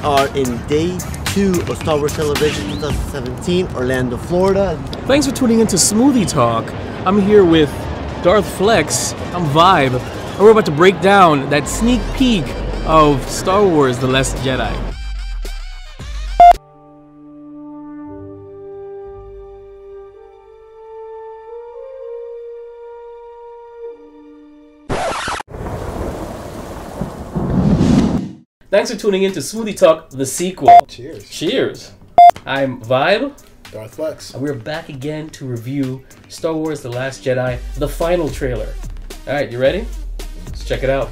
are in day 2 of Star Wars Celebration 2017, Orlando, Florida. Thanks for tuning into Smoothie Talk. I'm here with Darth Flex, I'm ViBE, and we're about to break down that sneak peek of Star Wars The Last Jedi. Thanks for tuning in to Smoothie Talk, the sequel. Cheers. Cheers. I'm ViBE. Darth Flex. And we're back again to review Star Wars The Last Jedi, the final trailer. Alright, you ready? Let's check it out.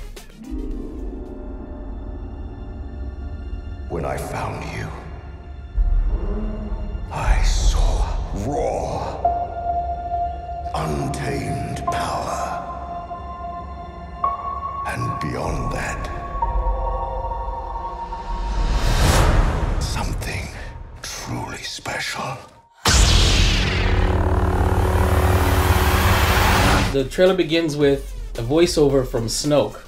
When I found you, I saw raw, untamed power. And beyond that, something truly special. The trailer begins with a voiceover from Snoke.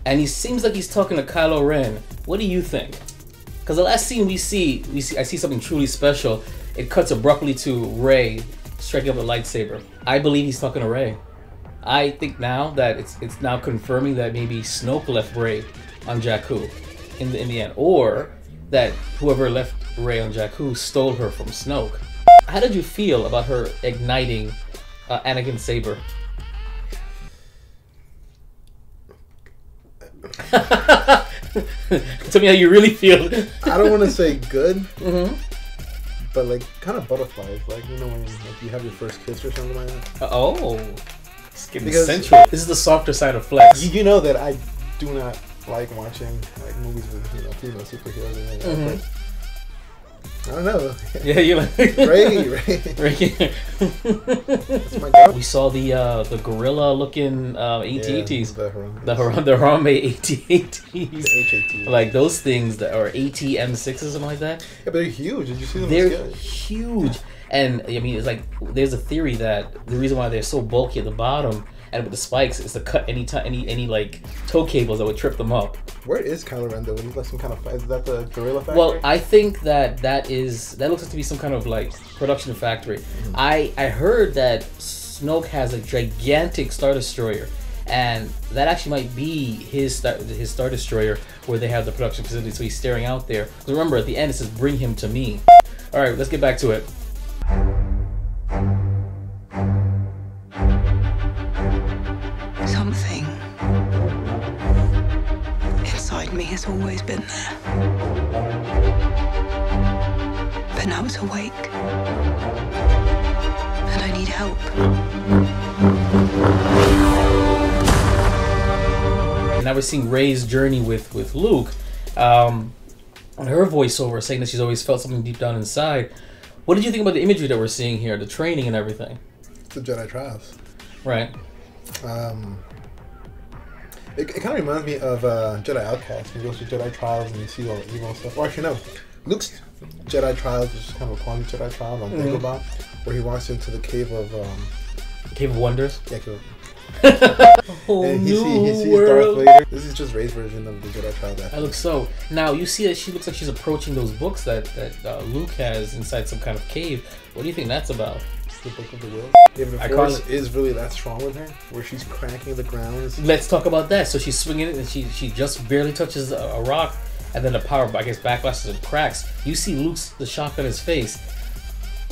And he seems like he's talking to Kylo Ren. What do you think? Because the last scene I see something truly special. It cuts abruptly to Rey striking up a lightsaber. I believe he's talking to Rey. I think now that it's now confirming that maybe Snoke left Rey on Jakku in the end, or that whoever left Rey on Jakku stole her from Snoke. How did you feel about her igniting Anakin's saber? Tell me how you really feel. I don't want to say good, but like kind of butterflies, like you know when you have your first kiss or something like that. Oh, it's getting sensual. This is the softer side of Flex. You know that I do not like watching like movies with female superheroes and like that. I don't know. Yeah, you like Ray. That's my girl. We saw the gorilla looking AT-ATs. The Harambe AT-ATs. HAT. Like those things that are AT-M6s or something like that. Yeah, but they're huge. Did you see them? They're huge. And I mean, it's like there's a theory that the reason why they're so bulky at the bottom and with the spikes is to cut any like tow cables that would trip them up. Where is Kylo Ren though? He's like some kind of, is that the gorilla factory? Well, I think that looks like to be some kind of like production factory. I heard that Snoke has a gigantic Star Destroyer, and that actually might be his Star Destroyer where they have the production facility. So he's staring out there. Because remember, at the end it says, "Bring him to me." All right, let's get back to it. Something inside me has always been there. But now it's awake. And I need help. Now we're seeing Rey's journey with Luke. On her voiceover saying that she's always felt something deep down inside. What did you think about the imagery that we're seeing here, the training and everything? The Jedi Trials. Right. It kind of reminds me of Jedi Outcast. You go through Jedi Trials and you see all the evil and stuff. Or actually, no. Luke's Jedi Trials is kind of a quality Jedi Trials on Dagobah, where he walks into the Cave of... Cave of Wonders? Yeah, Cave of... And he sees Darth Vader. This is just Rey's version of the Jedi Trials. That looks so. Now, you see that she looks like she's approaching those books that Luke has inside some kind of cave. What do you think that's about? The Book of the Will. If the Force is really that strong with her, where she's cracking the grounds. Let's talk about that. So she's swinging it, and she just barely touches a rock, and then the power, I guess, backlashes and cracks. You see the shock on his face.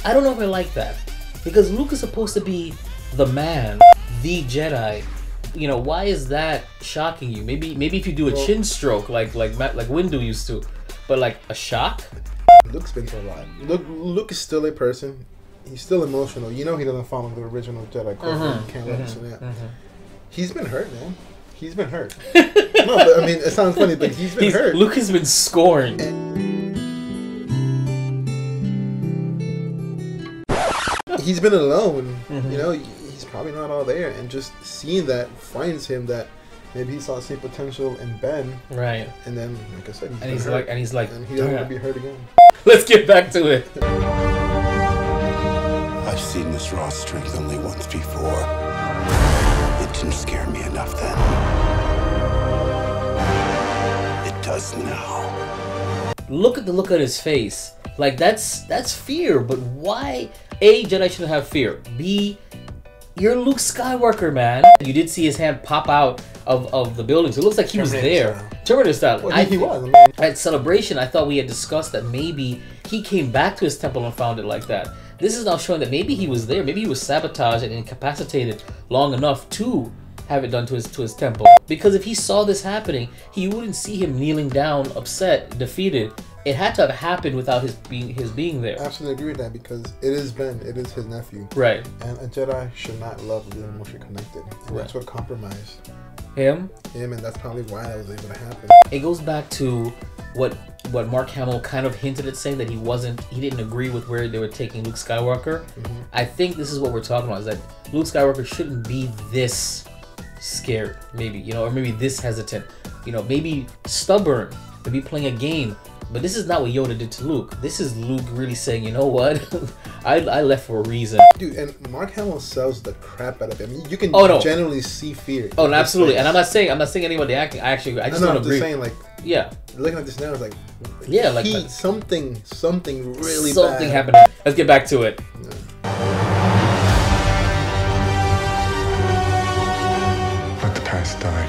I don't know if I like that, because Luke is supposed to be the man, the Jedi. You know, why is that shocking you? Maybe if you do a chin stroke like Windu used to, but like a shock. Luke's been through a lot. Luke is still a person. He's still emotional. You know he doesn't follow the original Jedi code. He can't let us in that. He's been hurt, man. He's been hurt. No, but I mean, it sounds funny, but he's been hurt. Luke has been scorned. He's been alone. You know, he's probably not all there. And just seeing that finds him that maybe he saw the same potential in Ben. Right. And then, like I said, he's like, and he doesn't want to be hurt again. Let's get back to it. I've seen this raw strength only once before. It didn't scare me enough then. It does now. look at the look on his face. Like that's fear. But why? A, Jedi shouldn't have fear. B, you're Luke Skywalker, man. You did see his hand pop out of the building, so it looks like he was there. Terminator style. Well, he was. At Celebration, I thought we had discussed that maybe he came back to his temple and found it like that. This is now showing that maybe he was there. Maybe he was sabotaged and incapacitated long enough to have it done to his temple. Because if he saw this happening, he wouldn't see him kneeling down, upset, defeated. It had to have happened without his being there. I absolutely agree with that, because it is Ben. It is his nephew. Right. And a Jedi should not love being emotionally connected. And that's what compromised him, and that's probably why that was able to happen. It goes back to what Mark Hamill kind of hinted at, saying that he didn't agree with where they were taking Luke Skywalker. I think this is what we're talking about, is that Luke Skywalker shouldn't be this scared, maybe, you know, or maybe this hesitant, you know, maybe stubborn, maybe playing a game. But this is not what Yoda did to Luke. This is Luke really saying, you know what, I left for a reason. Dude, and Mark Hamill sells the crap out of it. I mean, you can generally see fear. Oh, no, absolutely. And I'm not saying anything about the acting. I just don't agree. I'm just saying, like, yeah, looking at this now, it's like, yeah, like something really something bad happened. Let's get back to it. Let the past die.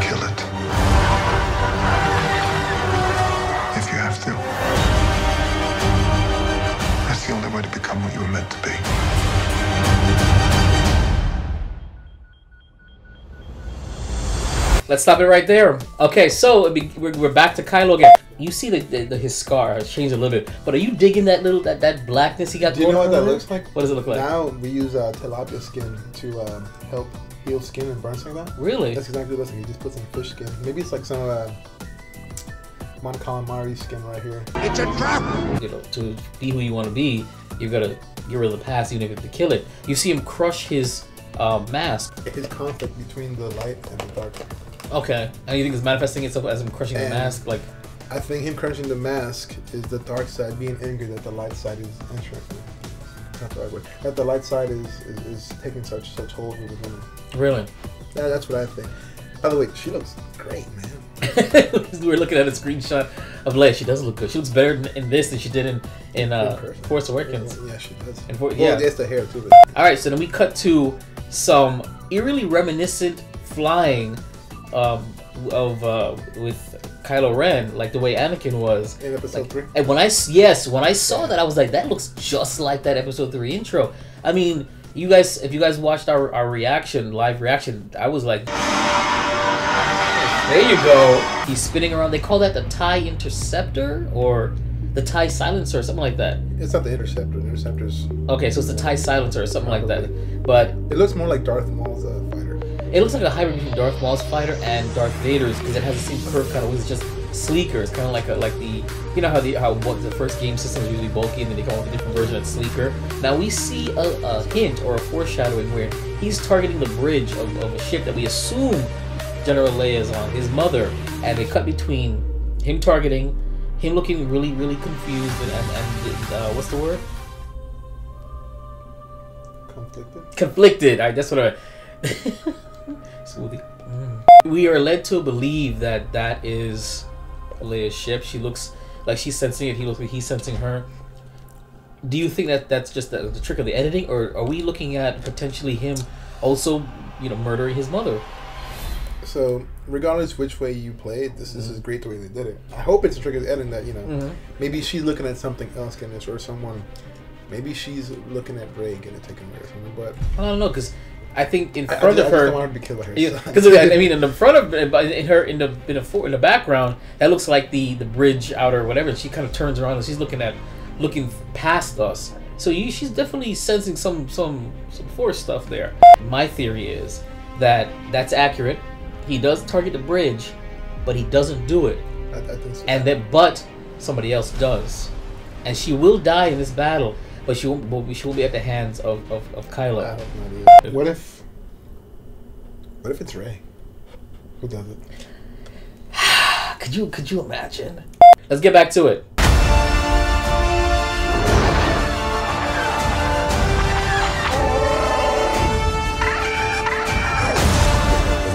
Kill it. If you have to. That's the only way to become what you were meant to be. Let's stop it right there. Okay, so we're back to Kylo again. You see his scar has changed a little bit, but are you digging that blackness he got? Do you know what that looks like? What does it look like? Now we use tilapia skin to help heal skin and burn something like that. Really? That's exactly what it looks like. You just put some fish skin. Maybe it's like some Mon Calamari skin right here. It's a trap! You know, to be who you want to be, you gotta get rid of the past, even if you have to kill it. You see him crush his mask. His conflict between the light and the dark. Okay, and you think it's manifesting itself as him crushing the mask? Like, I think him crushing the mask is the dark side being angry that the light side is entering. Not the right word. That the light side is taking such hold with the woman. Really? Yeah, that's what I think. By the way, she looks great, man. We're looking at a screenshot of Leia. She does look good. She looks better in this than she did in Force Awakens. Yeah, she does. Yeah, it's the hair too. All right, so then we cut to some eerily reminiscent flying with Kylo Ren, like the way Anakin was in Episode 3. And when I saw that, I was like, that looks just like that Episode 3 intro. I mean, if you guys watched our live reaction, I was like, there you go. He's spinning around. They call that the TIE Interceptor or the TIE Silencer or something like that. It's not the Interceptor. The Interceptor's... Okay, so it's the TIE Silencer or something like that. But it looks more like Darth Maul's fighter. It looks like a hybrid between Darth Maul's fighter and Darth Vader's, because it has the same curve kind of wings. It's just sleeker. It's kind of like the, you know how the first game system is usually bulky and then they come up with a different version that's sleeker. Now we see a hint or a foreshadowing where he's targeting the bridge of a ship that we assume General Leia is on, his mother, and they cut between him targeting, him looking really confused and what's the word? Conflicted. That's what I. Smoothie. We are led to believe that is Leia's ship. She looks like she's sensing it. He looks like he's sensing her. Do you think that's just the trick of the editing, or are we looking at potentially him also, murdering his mother? So, regardless which way you play it, this is great the way they did it. I hope it's a trick of the editing that maybe she's looking at something else getting this, or someone. Maybe she's looking at Rey getting taken away or something. But I don't know, because I think in front of her, I don't want her to be killed by her. Because I mean, in the front of in the background, that looks like the bridge out or whatever. And she kind of turns around and she's looking past us. So she's definitely sensing some Force stuff there. My theory is that that's accurate. He does target the bridge, but he doesn't do it. I think so. But somebody else does, and she will die in this battle. But she won't be at the hands of Kylo. I have no idea. What if it's Rey? Who does it? Could you imagine? Let's get back to it. We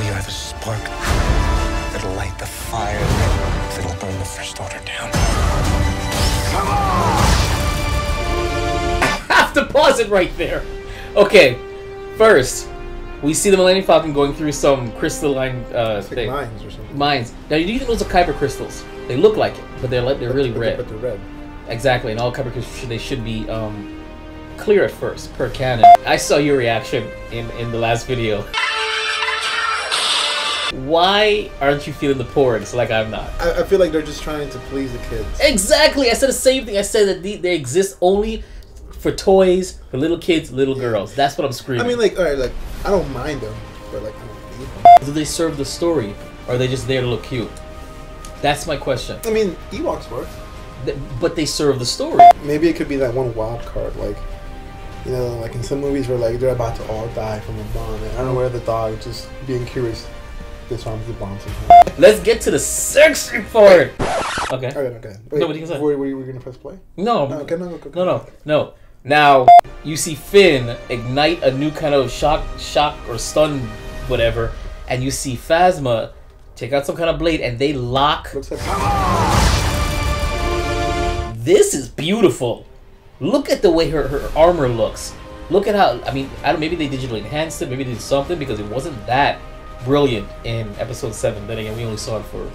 are the spark that'll light the fire that pause it right there. Okay, first, we see the Millennium Falcon going through some crystalline thing. Mines or something. Mines. Now, do you think those are Kyber Crystals? They look like it, but they're really red. But they're red. Exactly, and all Kyber Crystals, they should be clear at first, per canon. I saw your reaction in the last video. Why aren't you feeling the porgs like I'm not? I feel like they're just trying to please the kids. Exactly! I said the same thing. I said that they exist only for toys, for little kids, little girls. That's what I'm screaming. I mean, like, alright, like, I don't mind them, but like, I don't need them. Do they serve the story, or are they just there to look cute? That's my question. I mean, Ewoks work. But they serve the story. Maybe it could be that one wild card, like, you know, like in some movies where like they're about to all die from a bomb, and I don't know where the dog just being curious disarms the bomb somehow. Let's get to the sexy part. Okay. Okay. Wait, No, what are you gonna say? Were you gonna press play? No. Oh, okay, no. No. Now you see Finn ignite a new kind of shock or stun, whatever, and you see Phasma take out some kind of blade, and they lock. Looks like This is beautiful. Look at the way her armor looks. Look at how, I mean, maybe they digitally enhanced it, maybe they did something, because it wasn't that brilliant in episode 7. Then again, we only saw it for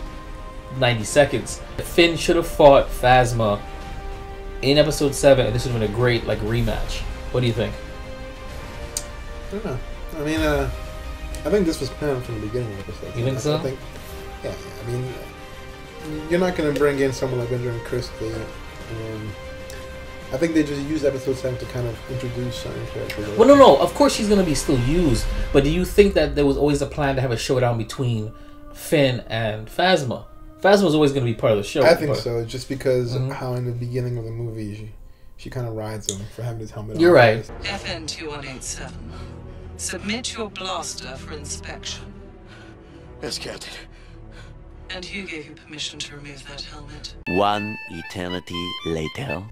90 seconds. Finn should have fought Phasma in episode 7, and this would have been a great, like, rematch. What do you think? I don't know. I mean, I think this was planned from the beginning of the episode. You think so? I think, yeah. I mean, you're not going to bring in someone like Benjamin Christie. I think they just used episode 7 to kind of introduce certain characters. Well, no. Of course she's going to be still used. But do you think that there was always a plan to have a showdown between Finn and Phasma? Phasma was always going to be part of the show. I think so, just because how in the beginning of the movie she kind of rides him for having his helmet on. You're right. FN-2187. Submit your blaster for inspection. Yes, Captain. And who gave you permission to remove that helmet? One eternity later.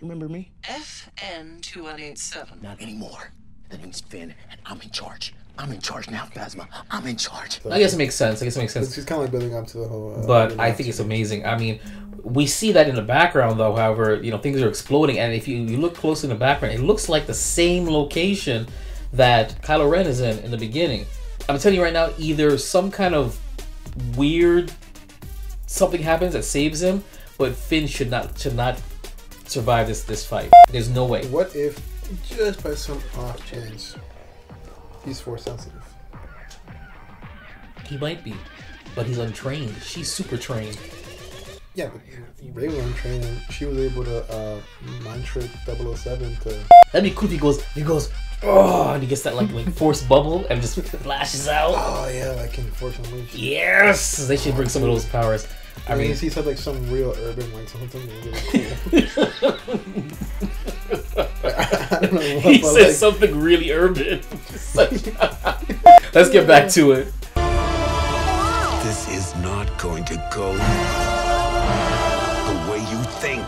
Remember me? FN-2187. Not anymore. The name's Finn, and I'm in charge. I'm in charge now, Phasma. I'm in charge. I guess it makes sense. It's just kind of like building up to the whole... but I think it's amazing. I mean, we see that in the background, though, however, you know, things are exploding. And if you look close in the background, it looks like the same location that Kylo Ren is in the beginning. I'm telling you right now, either some kind of weird something happens that saves him, but Finn should not survive this fight. There's no way. What if, just by some off chance, he's force sensitive? He might be, but he's untrained. She's super trained. Yeah, but Rey was untrained, and she was able to mind trick 007 to... That'd be cool if he goes, oh, and he gets that like force bubble and just flashes out. Oh yeah, like in Force Unleashed. Yes, they should bring some of those powers. I mean, you see something like some real urban, like something really cool. I don't know what, He said like, something really urban. Let's get back to it. This is not going to go the way you think.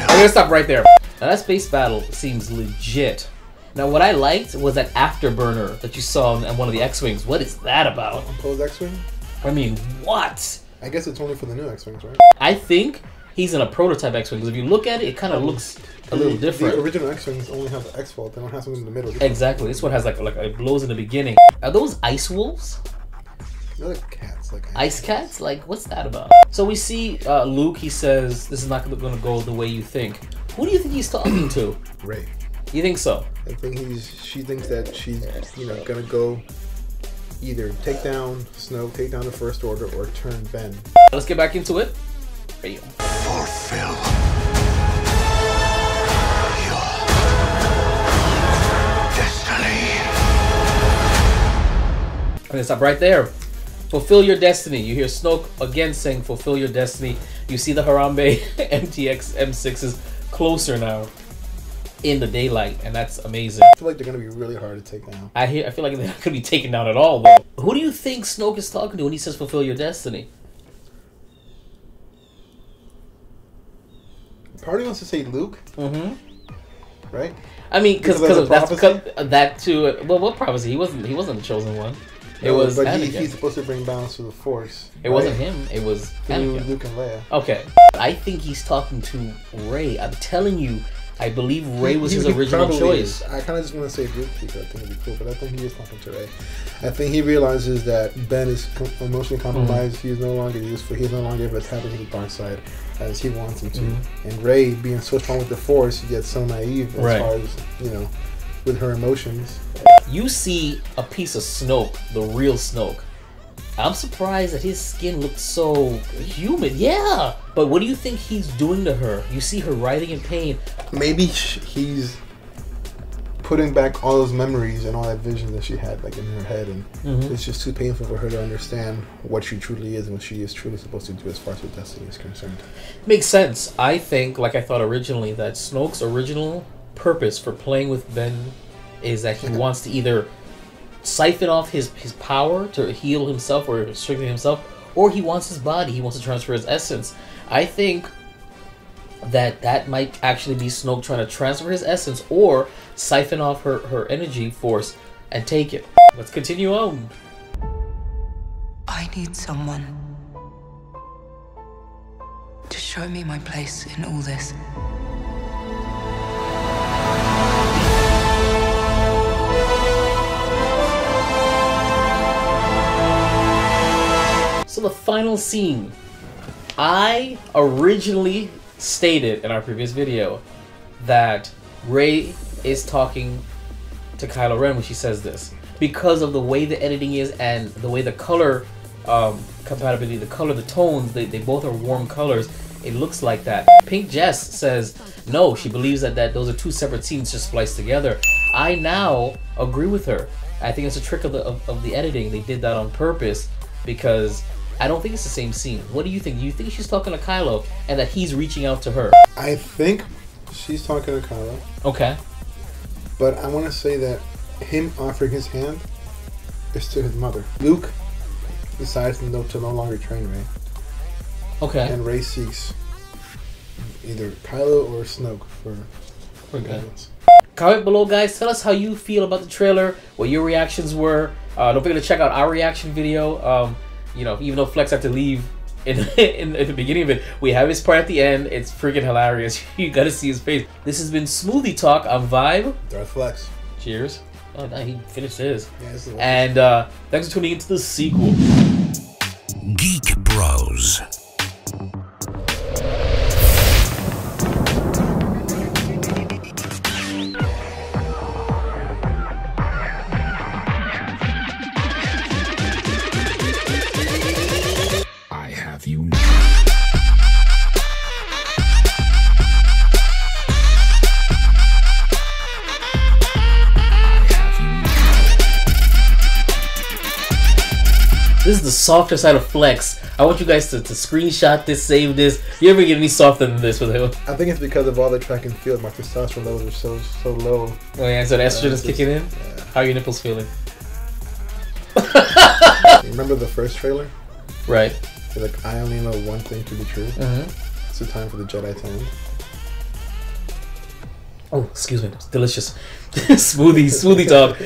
I'm gonna stop right there. Now that space battle seems legit. Now what I liked was that Afterburner that you saw in one of the X-Wings. What is that about? Unposed X-Wing? I mean, what? I guess it's only for the new X-Wings, right? I think he's in a prototype X-Wing, because if you look at it, it kind of looks a little different. The original X-Wings only have the X-Fault. They don't have something in the middle. Exactly. This one has like it blows in the beginning. Are those ice wolves? They're like cats. Like Ice cats? Like, what's that about? So we see Luke, he says, this is not going to go the way you think. Who do you think he's talking to? Rey. You think so? I think she thinks that she's, gonna go either take down Snoke, take down the First Order, or turn Ben. Let's get back into it. Bam. Fulfill your destiny. I'm gonna stop right there. Fulfill your destiny. You hear Snoke again saying, fulfill your destiny. You see the Harambe MTX M6s closer now in the daylight, and that's amazing. I feel like they're gonna be really hard to take down. I feel like they're not gonna be taken down at all, though. Who do you think Snoke is talking to when he says fulfill your destiny? Part of me wants to say Luke. Mm-hmm. Right? I mean, because Because of the that's prophecy? that too. Well, what prophecy? He wasn't the chosen one. It was but Anakin. he's supposed to bring balance to the Force. It wasn't him. It was Through Anakin. Luke and Leia. Okay. I think he's talking to Rey. I'm telling you, I believe Rey was his He original probably choice. is. I kind of just want to say Luke because I think it'd be cool, but I think he is talking to Rey. I think he realizes that Ben is emotionally compromised. He's no longer useful. He's no longer able to tap into the dark side as he wants him to. And Rey, being so strong with the Force, gets so naive as far as, you know, with her emotions. You see a piece of Snoke, the real Snoke. I'm surprised that his skin looked so human. Yeah. But what do you think he's doing to her? You see her writhing in pain. Maybe he's putting back all those memories and all that vision that she had like in her head, and it's just too painful for her to understand what she truly is and what she is truly supposed to do as far as her destiny is concerned. Makes sense. I think, like I thought originally, that Snoke's original purpose for playing with Ben is that he wants to either siphon off his power to heal himself or strengthen himself, or he wants his body. He wants to transfer his essence. I think that might actually be Snoke trying to transfer his essence or siphon off her energy force and take it. Let's continue on. I need someone to show me my place in all this. So the final scene. I originally stated in our previous video that Rey is talking to Kylo Ren when she says this, because of the way the editing is and the way the color compatibility, the color, the tones, they both are warm colors. It looks like that. Pink Jess says no, she believes that those are two separate scenes just spliced together. I now agree with her. I think it's a trick of the editing. They did that on purpose because I don't think it's the same scene. What do you think? Do you think she's talking to Kylo and that he's reaching out to her? I think she's talking to Kylo. Okay. But I want to say that him offering his hand is to his mother. Luke decides to no longer train Rey. Okay. And Rey seeks either Kylo or Snoke for guidance. Comment below, guys. Tell us how you feel about the trailer, what your reactions were. Don't forget to check out our reaction video. You know, even though Flex had to leave in the beginning of it, we have his part at the end. It's freaking hilarious. You gotta see his face. This has been Smoothie Talk. I'm ViBE. Darth Flex. Cheers. Oh, no, he finished his. Yeah, this is the one. And thanks for tuning into the sequel. Geek Bros. I have you. This is the softer side of Flex. I want you guys to screenshot this, save this. You ever get any softer than this with him? I think it's because of all the track and field. My testosterone levels are so low. Oh yeah, so the estrogen is kicking in? Yeah. How are your nipples feeling? Remember the first trailer? Right. You're like, I only know one thing to be true. It's the time for the Jedi to end. Oh, excuse me. It's delicious. Smoothie talk.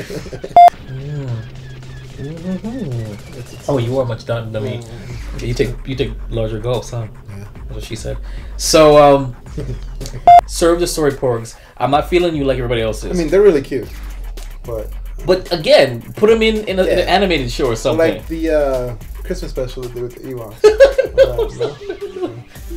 Oh, you are much done than me. You take larger gulps, huh? Yeah. That's what she said. So, serve the story porgs. I'm not feeling you like everybody else is. I mean, they're really cute, but again, put them in an animated show or something. like the Christmas special they did with the Ewoks. No?